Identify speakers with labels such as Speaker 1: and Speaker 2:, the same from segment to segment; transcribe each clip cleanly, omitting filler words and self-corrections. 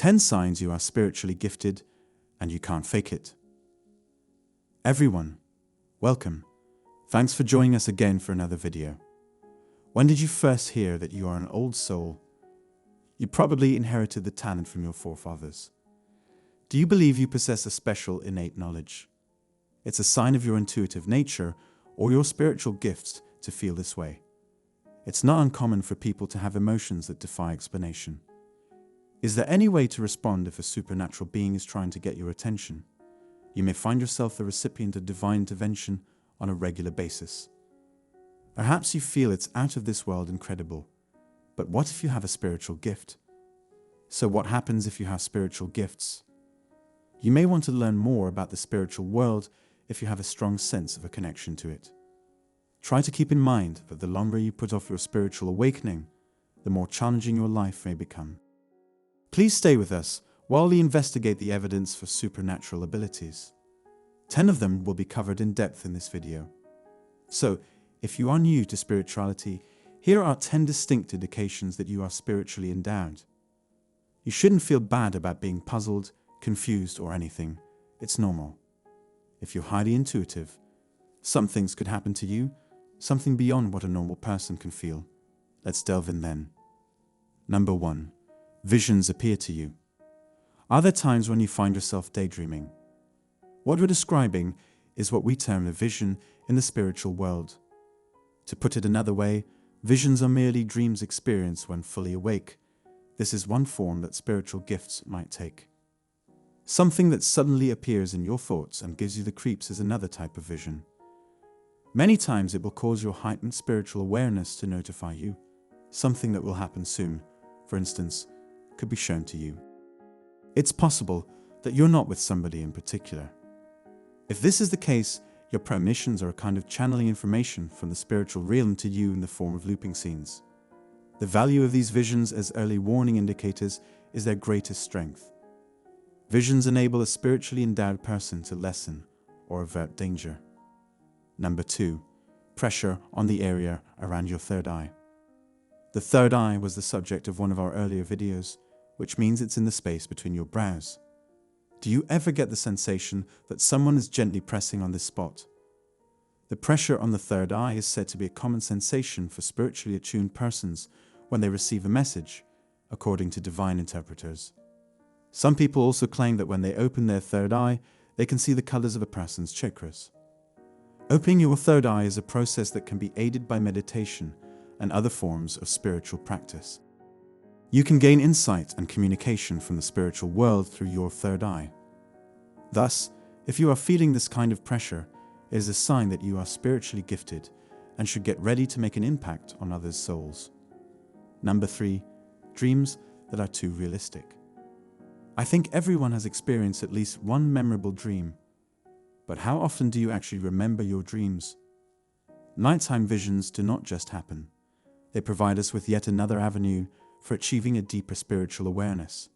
Speaker 1: 10 signs you are spiritually gifted and you can't fake it. Everyone, welcome. Thanks for joining us again for another video. When did you first hear that you are an old soul? You probably inherited the talent from your forefathers. Do you believe you possess a special innate knowledge? It's a sign of your intuitive nature or your spiritual gifts to feel this way. It's not uncommon for people to have emotions that defy explanation. Is there any way to respond if a supernatural being is trying to get your attention? You may find yourself the recipient of divine intervention on a regular basis. Perhaps you feel it's out of this world incredible. But what if you have a spiritual gift? So what happens if you have spiritual gifts? You may want to learn more about the spiritual world if you have a strong sense of a connection to it. Try to keep in mind that the longer you put off your spiritual awakening, the more challenging your life may become. Please stay with us while we investigate the evidence for supernatural abilities. 10 of them will be covered in depth in this video. So, if you are new to spirituality, here are 10 distinct indications that you are spiritually endowed. You shouldn't feel bad about being puzzled, confused, or anything. It's normal. If you're highly intuitive, some things could happen to you, something beyond what a normal person can feel. Let's delve in then. Number 1. Visions appear to you. Are there times when you find yourself daydreaming? What we're describing is what we term a vision in the spiritual world. To put it another way, visions are merely dreams experienced when fully awake. This is one form that spiritual gifts might take. Something that suddenly appears in your thoughts and gives you the creeps is another type of vision. Many times it will cause your heightened spiritual awareness to notify you. Something that will happen soon, for instance, could be shown to you. It's possible that you're not with somebody in particular. If this is the case, your premonitions are a kind of channeling information from the spiritual realm to you in the form of looping scenes. The value of these visions as early warning indicators is their greatest strength. Visions enable a spiritually endowed person to lessen or avert danger. Number 2. Pressure on the area around your third eye. The third eye was the subject of one of our earlier videos, which means it's in the space between your brows. Do you ever get the sensation that someone is gently pressing on this spot? The pressure on the third eye is said to be a common sensation for spiritually attuned persons when they receive a message, according to divine interpreters. Some people also claim that when they open their third eye, they can see the colors of a person's chakras. Opening your third eye is a process that can be aided by meditation and other forms of spiritual practice. You can gain insight and communication from the spiritual world through your third eye. Thus, if you are feeling this kind of pressure, it is a sign that you are spiritually gifted and should get ready to make an impact on others' souls. Number 3. Dreams that are too realistic. I think everyone has experienced at least one memorable dream. But how often do you actually remember your dreams? Nighttime visions do not just happen. They provide us with yet another avenue for achieving a deeper spiritual awareness.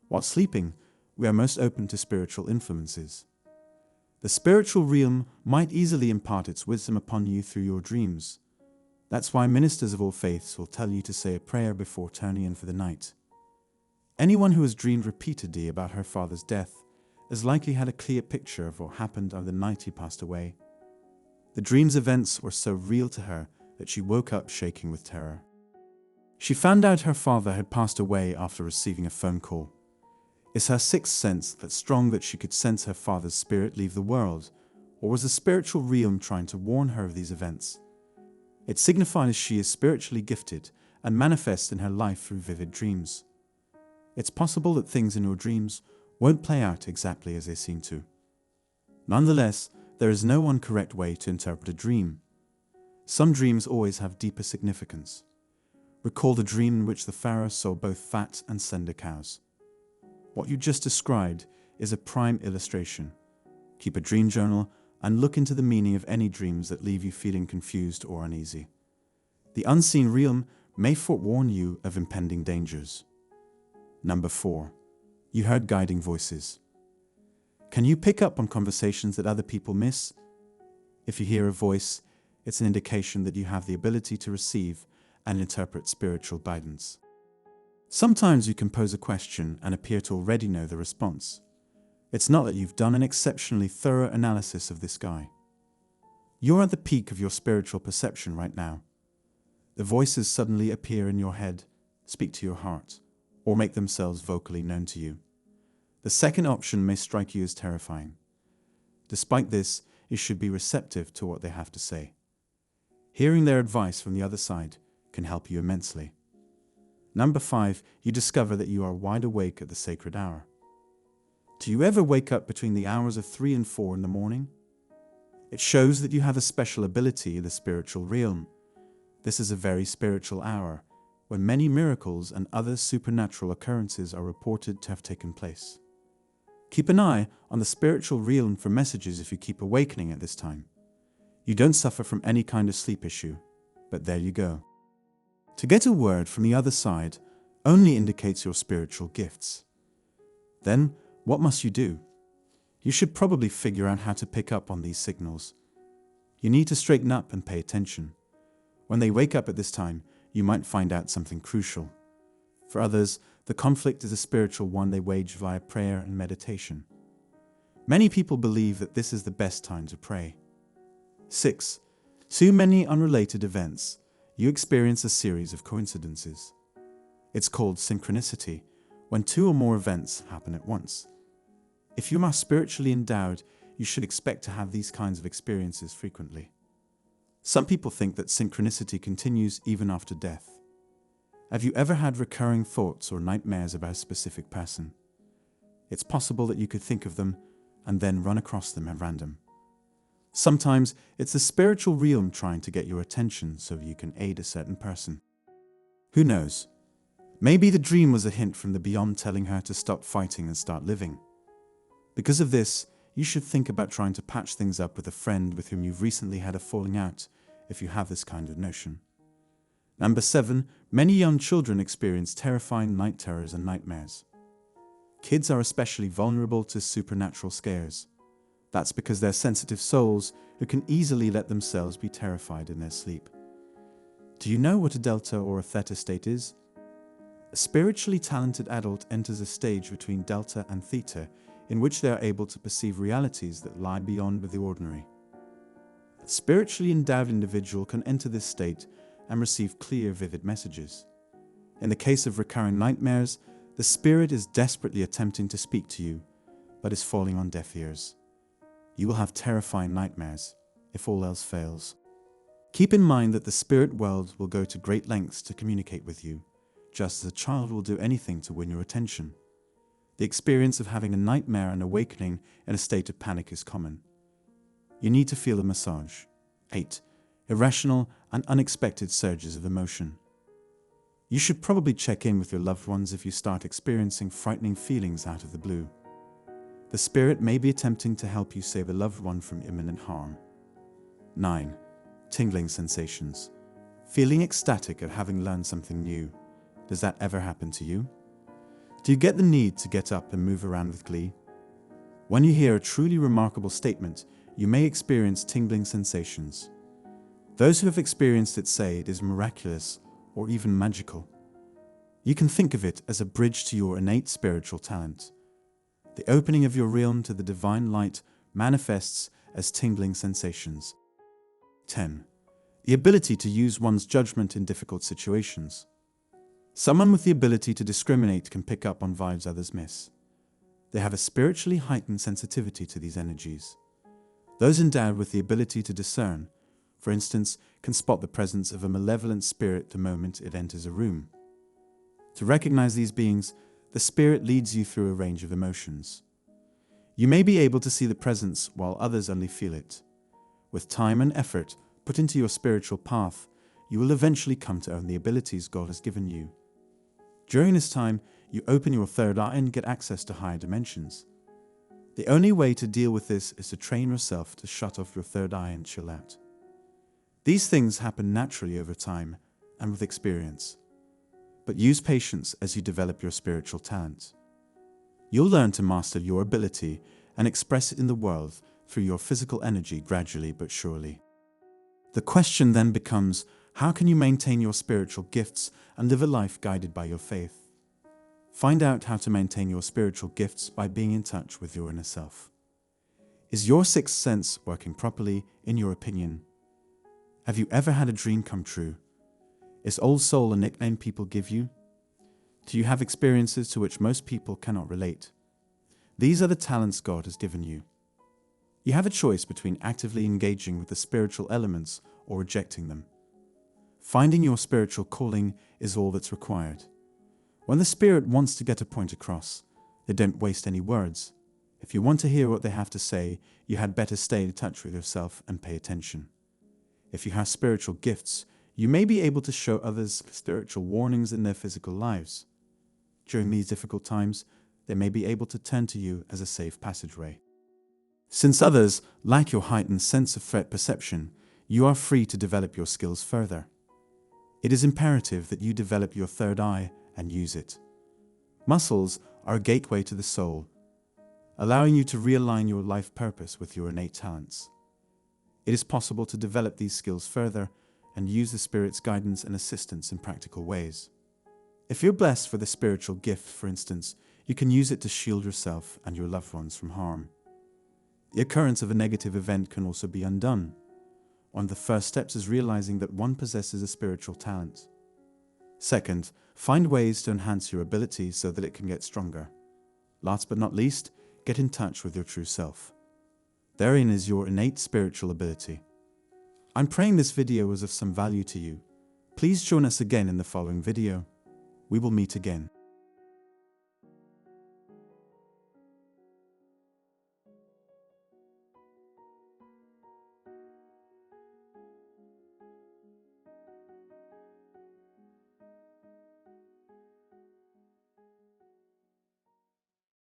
Speaker 1: While sleeping, we are most open to spiritual influences. The spiritual realm might easily impart its wisdom upon you through your dreams. That's why ministers of all faiths will tell you to say a prayer before turning in for the night. Anyone who has dreamed repeatedly about her father's death has likely had a clear picture of what happened on the night he passed away. The dream's events were so real to her that she woke up shaking with terror. She found out her father had passed away after receiving a phone call. Is her sixth sense that strong that she could sense her father's spirit leave the world, or was the spiritual realm trying to warn her of these events? It signifies she is spiritually gifted and manifests in her life through vivid dreams. It's possible that things in your dreams won't play out exactly as they seem to. Nonetheless, there is no one correct way to interpret a dream. Some dreams always have deeper significance. Recall the dream in which the pharaoh saw both fat and slender cows. What you just described is a prime illustration. Keep a dream journal and look into the meaning of any dreams that leave you feeling confused or uneasy. The unseen realm may forewarn you of impending dangers. Number 4. You heard guiding voices. Can you pick up on conversations that other people miss? If you hear a voice, it's an indication that you have the ability to receive and interpret spiritual guidance. Sometimes you can pose a question and appear to already know the response. It's not that you've done an exceptionally thorough analysis of this guy. You're at the peak of your spiritual perception right now. The voices suddenly appear in your head, speak to your heart, or make themselves vocally known to you. The second option may strike you as terrifying. Despite this, you should be receptive to what they have to say. Hearing their advice from the other side can help you immensely. Number 5, you discover that you are wide awake at the sacred hour. Do you ever wake up between the hours of 3 and 4 in the morning? It shows that you have a special ability in the spiritual realm. This is a very spiritual hour, when many miracles and other supernatural occurrences are reported to have taken place. Keep an eye on the spiritual realm for messages if you keep awakening at this time. You don't suffer from any kind of sleep issue, but there you go. To get a word from the other side only indicates your spiritual gifts. Then, what must you do? You should probably figure out how to pick up on these signals. You need to straighten up and pay attention. When they wake up at this time, you might find out something crucial. For others, the conflict is a spiritual one they wage via prayer and meditation. Many people believe that this is the best time to pray. 6. Too many unrelated events. You experience a series of coincidences. It's called synchronicity, when 2 or more events happen at once. If you are spiritually endowed, you should expect to have these kinds of experiences frequently. Some people think that synchronicity continues even after death. Have you ever had recurring thoughts or nightmares about a specific person? It's possible that you could think of them and then run across them at random. Sometimes it's the spiritual realm trying to get your attention so you can aid a certain person. Who knows? Maybe the dream was a hint from the beyond telling her to stop fighting and start living. Because of this, you should think about trying to patch things up with a friend with whom you've recently had a falling out, if you have this kind of notion. Number 7, many young children experience terrifying night terrors and nightmares. Kids are especially vulnerable to supernatural scares. That's because they're sensitive souls who can easily let themselves be terrified in their sleep. Do you know what a delta or a theta state is? A spiritually talented adult enters a stage between delta and theta in which they are able to perceive realities that lie beyond the ordinary. A spiritually endowed individual can enter this state and receive clear, vivid messages. In the case of recurring nightmares, the spirit is desperately attempting to speak to you, but is falling on deaf ears. You will have terrifying nightmares, if all else fails. Keep in mind that the spirit world will go to great lengths to communicate with you, just as a child will do anything to win your attention. The experience of having a nightmare and awakening in a state of panic is common. You need to feel a massage. 8. Irrational and unexpected surges of emotion. You should probably check in with your loved ones if you start experiencing frightening feelings out of the blue. The spirit may be attempting to help you save a loved one from imminent harm. 9. Tingling sensations. Feeling ecstatic at having learned something new. Does that ever happen to you? Do you get the need to get up and move around with glee? When you hear a truly remarkable statement, you may experience tingling sensations. Those who have experienced it say it is miraculous or even magical. You can think of it as a bridge to your innate spiritual talent. The opening of your realm to the divine light manifests as tingling sensations. 10. The ability to use one's judgment in difficult situations. Someone with the ability to discriminate can pick up on vibes others miss. They have a spiritually heightened sensitivity to these energies. Those endowed with the ability to discern, for instance, can spot the presence of a malevolent spirit the moment it enters a room. To recognize these beings, the spirit leads you through a range of emotions. You may be able to see the presence while others only feel it. With time and effort put into your spiritual path, you will eventually come to own the abilities God has given you. During this time, you open your third eye and get access to higher dimensions. The only way to deal with this is to train yourself to shut off your third eye and chill out. These things happen naturally over time and with experience. But use patience as you develop your spiritual talent. You'll learn to master your ability and express it in the world through your physical energy gradually but surely. The question then becomes, how can you maintain your spiritual gifts and live a life guided by your faith? Find out how to maintain your spiritual gifts by being in touch with your inner self. Is your sixth sense working properly, in your opinion? Have you ever had a dream come true? Is Old Soul a nickname people give you? Do you have experiences to which most people cannot relate? These are the talents God has given you. You have a choice between actively engaging with the spiritual elements or rejecting them. Finding your spiritual calling is all that's required. When the Spirit wants to get a point across, they don't waste any words. If you want to hear what they have to say, you had better stay in touch with yourself and pay attention. If you have spiritual gifts, you may be able to show others spiritual warnings in their physical lives. During these difficult times, they may be able to turn to you as a safe passageway. Since others lack your heightened sense of threat perception, you are free to develop your skills further. It is imperative that you develop your third eye and use it. Muscles are a gateway to the soul, allowing you to realign your life purpose with your innate talents. It is possible to develop these skills further and use the Spirit's guidance and assistance in practical ways. If you're blessed with a spiritual gift, for instance, you can use it to shield yourself and your loved ones from harm. The occurrence of a negative event can also be undone. One of the first steps is realizing that one possesses a spiritual talent. Second, find ways to enhance your ability so that it can get stronger. Last but not least, get in touch with your true self. Therein is your innate spiritual ability. I'm praying this video was of some value to you. Please join us again in the following video. We will meet again.